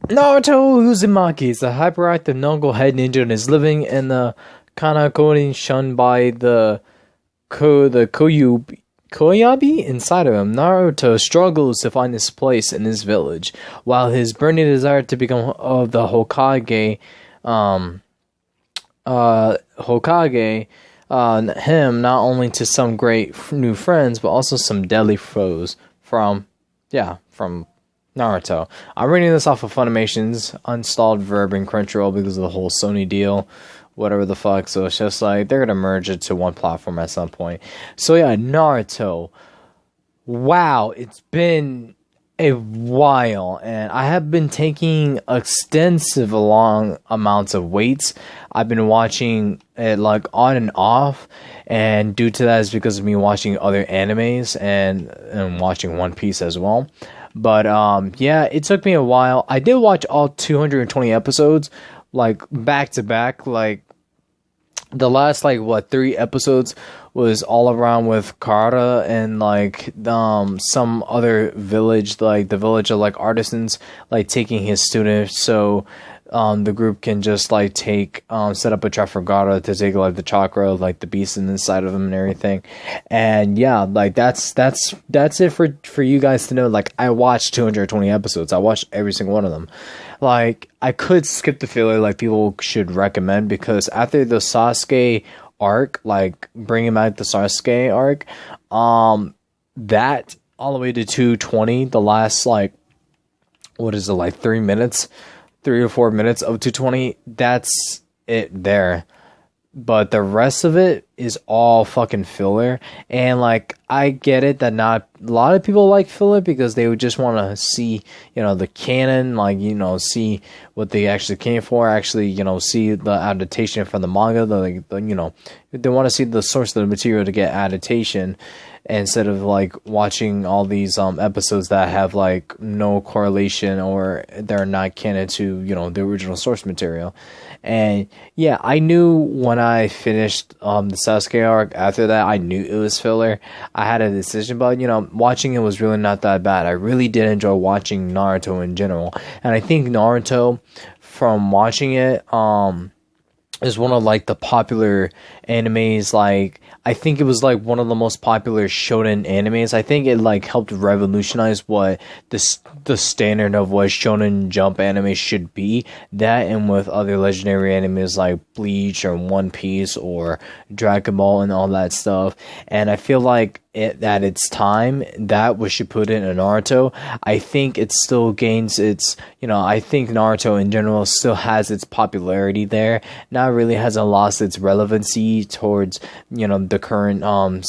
Naruto Uzumaki is a hyperactive knucklehead ninja and is living in the Kanakoni shunned by the Koyabi inside of him. Naruto struggles to find his place in his village, while his burning desire to become of the Hokage, him not only to some great new friends, but also some deadly foes from Naruto. I'm reading this off of Funimation's installed verb in Crunchyroll because of the whole Sony deal, whatever the fuck. So it's just like they're gonna merge it to one platform at some point. So yeah, Naruto. Wow, it's been a while, and I have been taking extensive long amounts of weights. I've been watching it like on and off, and due to that is because of me watching other animes and watching One Piece as well. But yeah, it took me a while. I did watch all 220 episodes like back to back. Like the last 3 episodes was all around with Kara and like some other village, like the village of like artisans, like taking his students so the group can just like take set up a trap for Gaara to take like the chakra, like the beast inside of him and everything. And yeah, like that's it for you guys to know. Like I watched 220 episodes. I watched every single one of them. Like I could skip the filler like people should recommend, because after the Sasuke arc, like bringing back the Sasuke arc, that all the way to 220, the last like 3 or 4 minutes of 220, that's it there. But the rest of it is all fucking filler. And like I get it that not a lot of people like filler because they would just want to see, the canon, like, see what they actually came for, actually, see the adaptation from the manga, they want to see the source of the material to get adaptation, instead of like watching all these episodes that have like no correlation or they're not canon to the original source material. And yeah, I knew when I finished the Sasuke arc, after that I knew it was filler. I had a decision, but watching it was really not that bad. I really did enjoy watching Naruto in general, and I think Naruto, from watching it, is one of like the popular animes. Like I think it was like one of the most popular shonen animes. I think it like helped revolutionize what the standard of what Shonen Jump anime should be. That, and with other legendary animes like Bleach or One Piece or Dragon Ball and all that stuff. And I feel like at its time, that was Shippuden and Naruto. I think it still gains its, I think Naruto in general still has its popularity there. Not really hasn't lost its relevancy towards, the current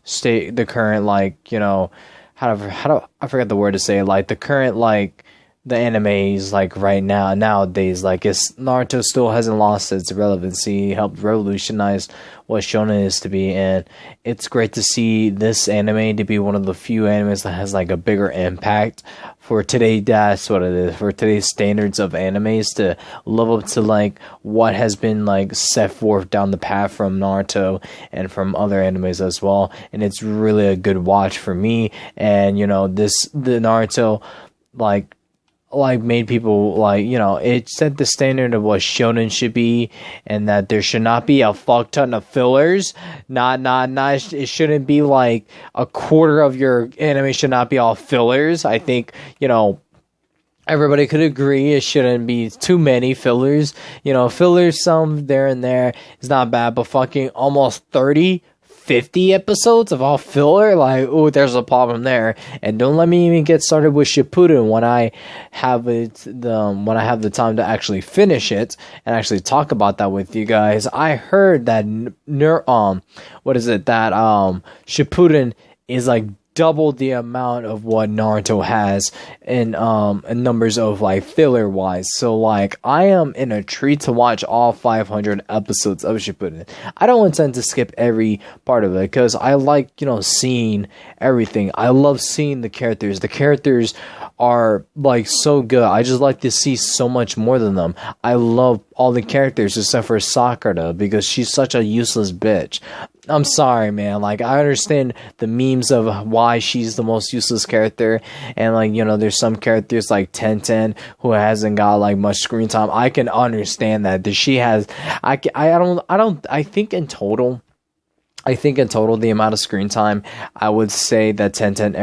state, the current like, how do I forget the word to say, like the current like the animes like right nowadays. Like Naruto still hasn't lost its relevancy, helped revolutionize what shonen is to be, and it's great to see this anime to be one of the few animes that has like a bigger impact for today. That's what it is, for today's standards of animes, to live up to like what has been like set forth down the path from Naruto and from other animes as well. And it's really a good watch for me. And the Naruto like made people like, it set the standard of what shonen should be, and that there should not be a fuck ton of fillers. Not it shouldn't be like a quarter of your anime should not be all fillers. I think, everybody could agree it shouldn't be too many fillers. Fillers some there and there is not bad, but fucking almost 50 episodes of all filler, like, oh, there's a problem there. And don't let me even get started with Shippuden when I have the time to actually finish it and actually talk about that with you guys. I heard that Shippuden is like double the amount of what Naruto has in numbers of like filler wise. So like I am in a treat to watch all 500 episodes of Shippuden. I don't intend to skip every part of it because I like seeing everything. I love seeing the characters. The characters are like so good. I just like to see so much more than them. I love all the characters except for Sakura because she's such a useless bitch. I'm sorry, man. Like, I understand the memes of why she's the most useless character, and like, you know, there's some characters like Tenten who hasn't got like much screen time. I can understand that. She has. I don't. I think in total. The amount of screen time I would say that Tenten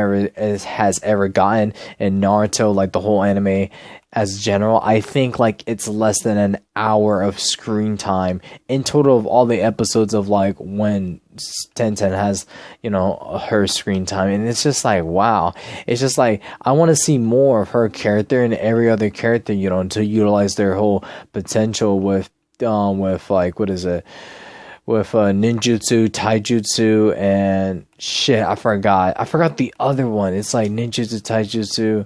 has ever gotten in Naruto, like the whole anime as general, I think like it's less than an hour of screen time in total of all the episodes of like when Tenten has, you know, her screen time. And it's just like, wow. It's just like, I want to see more of her character and every other character, you know, to utilize their whole potential with like, what is it? With ninjutsu, taijutsu, and shit, I forgot the other one. It's like ninjutsu, taijutsu,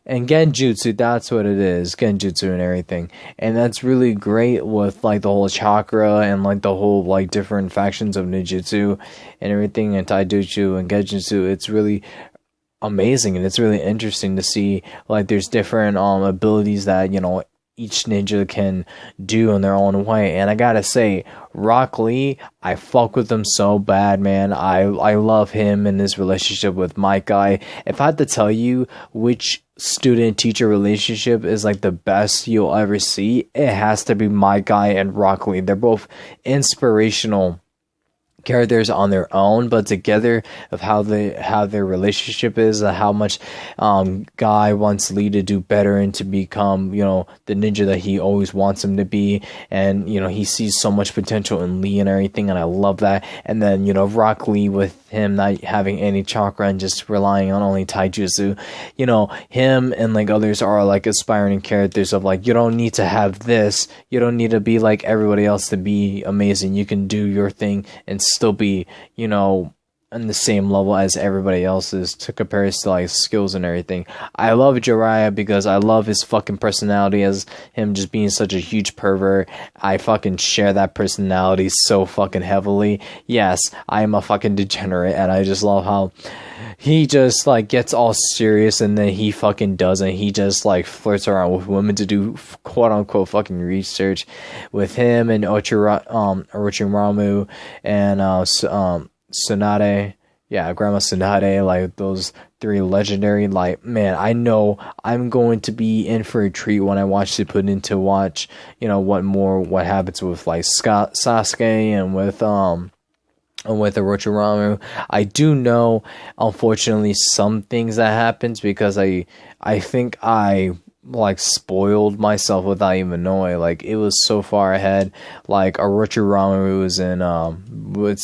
and genjutsu. That's what it is, genjutsu and everything. And that's really great with like the whole chakra and like the whole like different factions of ninjutsu and everything, and taijutsu and genjutsu. It's really amazing, and it's really interesting to see like there's different abilities that, you know, each ninja can do in their own way. And I gotta say, Rock Lee, I fuck with him so bad, man. I love him and his relationship with my guy. If I had to tell you which student-teacher relationship is like the best you'll ever see, it has to be my guy and Rock Lee. They're both inspirational characters on their own, but together of how their relationship is, how much Guy wants Lee to do better and to become, you know, the ninja that he always wants him to be. And, you know, he sees so much potential in Lee and everything, and I love that. And then, you know, Rock Lee with him not having any chakra and just relying on only taijutsu, you know, him and like others are like aspiring characters of like, you don't need to have this, you don't need to be like everybody else to be amazing. You can do your thing and still be, you know, on the same level as everybody else's to compare to like skills and everything. I love Jiraiya because I love his fucking personality as him just being such a huge pervert. I fucking share that personality so fucking heavily. Yes, I am a fucking degenerate, and I just love how he just like gets all serious and then he fucking doesn't. He just like flirts around with women to do quote unquote fucking research with him and Orochimaru and Tsunade, yeah, Grandma Tsunade, like those three legendary, like, man, I know I'm going to be in for a treat when I watch Shippuden to watch, you know, what happens with like Sasuke and with Orochimaru. I do know, unfortunately, some things that happens because I think I like spoiled myself without even knowing. Like, it was so far ahead. Like, Orochimaru was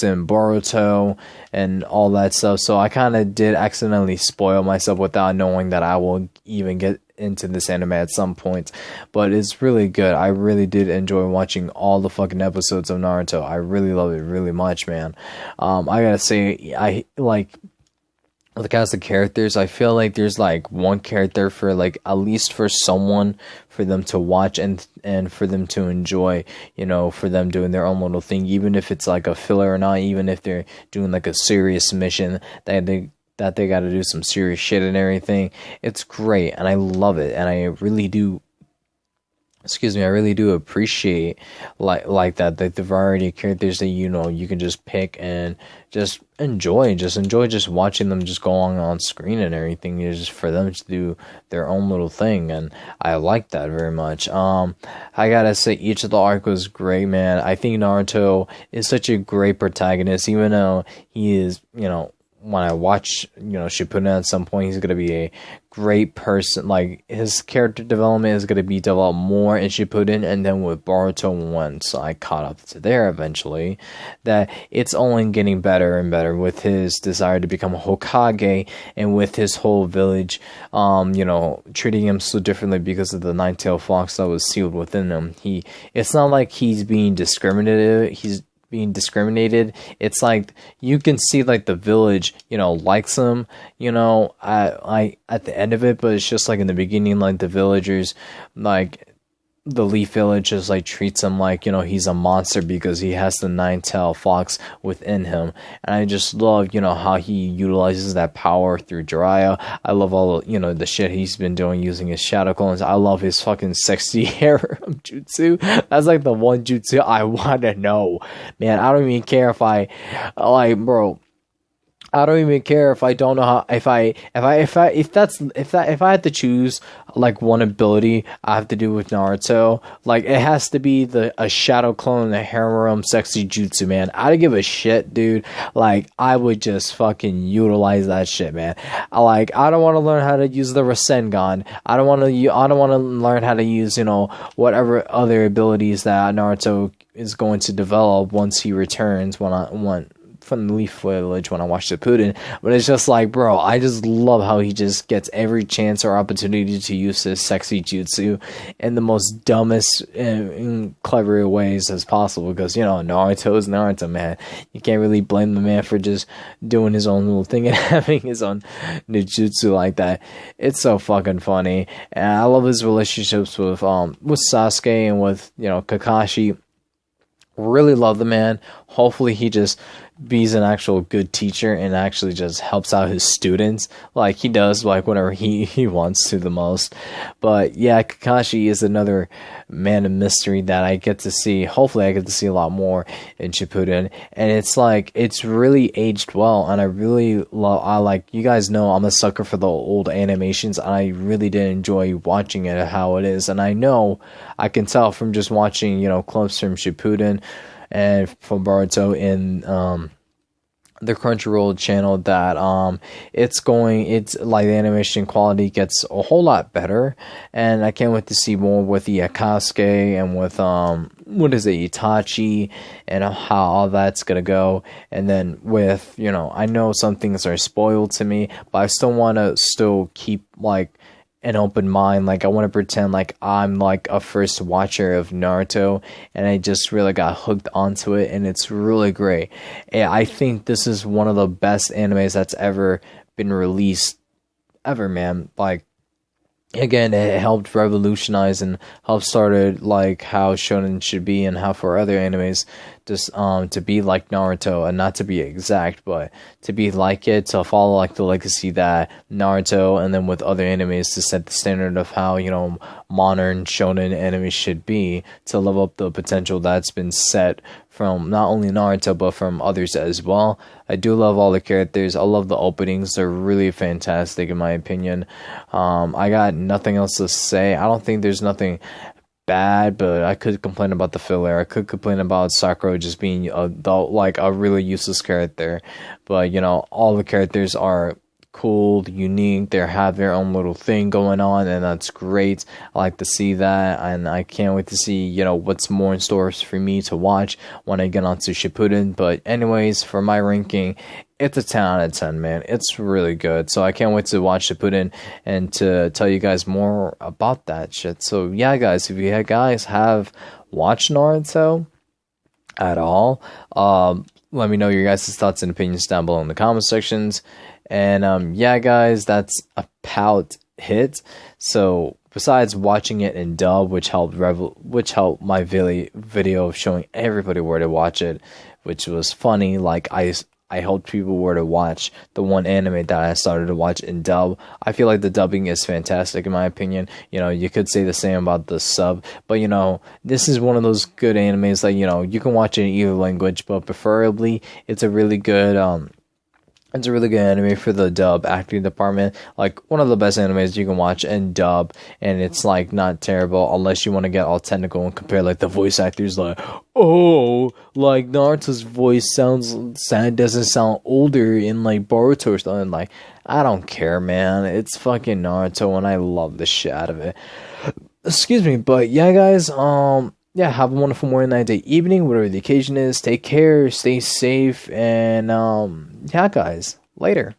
in Boruto and all that stuff. So I kind of did accidentally spoil myself without knowing that I will even get into this anime at some point. But it's really good. I really did enjoy watching all the fucking episodes of Naruto. I really love it really much, man. I gotta say, I like the cast of characters. I feel like there's like one character for like at least for someone for them to watch and for them to enjoy, you know, for them doing their own little thing, even if it's like a filler or not, even if they're doing like a serious mission that they got to do some serious shit and everything. It's great, and I love it, and I really do. Excuse me, I really do appreciate like that, like the variety of characters that, you know, you can just pick and just enjoy just watching them just go on screen and everything. It's just for them to do their own little thing, and I like that very much. I gotta say, each of the arc was great, man. I think Naruto is such a great protagonist, even though he is, you know, when I watch, you know, Shippuden at some point, he's going to be a great person. Like, his character development is going to be developed more in Shippuden, and then with Boruto, once I caught up to there eventually, that it's only getting better and better with his desire to become a Hokage, and with his whole village, you know, treating him so differently because of the nine-tailed fox that was sealed within him. It's not like he's being discriminated. It's like you can see like the village, you know, likes him, you know, at the end of it, but it's just like in the beginning, like the villagers, like the Leaf Village just like treats him like, you know, he's a monster because he has the nine-tailed fox within him. And I just love, you know, how he utilizes that power through Jiraiya. I love all, you know, the shit he's been doing using his shadow clones. I love his fucking sexy harem jutsu. That's like the one jutsu I want to know. Man, I don't even care if I, like, bro, I don't even care if I don't know how, if I had to choose like one ability I have to do with Naruto, like it has to be a shadow clone, the harem sexy jutsu, man. I don't give a shit, dude. Like I would just fucking utilize that shit, man. I don't want to learn how to use the Rasengan. I don't want to learn how to use, you know, whatever other abilities that Naruto is going to develop once he returns from the Leaf Village when I watch Shippuden. But it's just like, bro, I just love how he just gets every chance or opportunity to use his sexy jutsu in the most dumbest and clever ways as possible, because, you know, Naruto is Naruto, man. You can't really blame the man for just doing his own little thing and having his own ninjutsu like that. It's so fucking funny. And I love his relationships with Sasuke and with, you know, Kakashi. Really love the man. Hopefully he just be's an actual good teacher and actually just helps out his students like he does, like whenever he wants to the most. But yeah, Kakashi is another man of mystery that I get to see. Hopefully I get to see a lot more in Shippuden, and it's like it's really aged well. And I really love, you guys know I'm a sucker for the old animations, and I really did enjoy watching it how it is. And I know I can tell from just watching, you know, clips from Shippuden and from Boruto in the Crunchyroll channel that it's like the animation quality gets a whole lot better, and I can't wait to see more with the Akasuke and with Itachi, and how all that's gonna go. And then with, you know, I know some things are spoiled to me, but I still want to keep like an open mind. Like I want to pretend like I'm like a first watcher of Naruto, and I just really got hooked onto it, and it's really great. And I think this is one of the best animes that's ever been released ever, man. Like, again, it helped revolutionize and helped started like how shonen should be, and how for other animes just to be like Naruto, and not to be exact, but to be like it, to follow like the legacy that Naruto, and then with other animes to set the standard of how, you know, modern shonen anime should be, to level up the potential that's been set from not only Naruto but from others as well. I do love all the characters. I love the openings. They're really fantastic in my opinion. I got nothing else to say. I don't think there's nothing bad, but I could complain about the filler. I could complain about Sakura just being like a really useless character. But, you know, all the characters are cool, unique. They have their own little thing going on, and that's great. I like to see that, and I can't wait to see, you know, what's more in stores for me to watch when I get onto Shippuden. But anyways, for my ranking, it's a 10 out of 10, man. It's really good. So I can't wait to watch Shippuden and to tell you guys more about that shit. So yeah, guys, if you guys have watched Naruto at all, let me know your guys' thoughts and opinions down below in the comment sections. And yeah, guys, that's about it. So besides watching it in dub, which helped my video of showing everybody where to watch it, which was funny. Like I helped people where to watch the one anime that I started to watch in dub. I feel like the dubbing is fantastic in my opinion. You know, you could say the same about the sub, but you know, this is one of those good animes that, you know, you can watch it in either language, but preferably it's a really good anime for the dub acting department. Like one of the best animes you can watch in dub, and it's like not terrible unless you want to get all technical and compare like the voice actors. Like, oh, like Naruto's voice doesn't sound older in like Boruto or something. Like, I don't care, man. It's fucking Naruto, and I love the shit out of it. Excuse me, but yeah, guys. Yeah, have a wonderful morning, night, day, evening, whatever the occasion is. Take care, stay safe, and yeah, guys, later.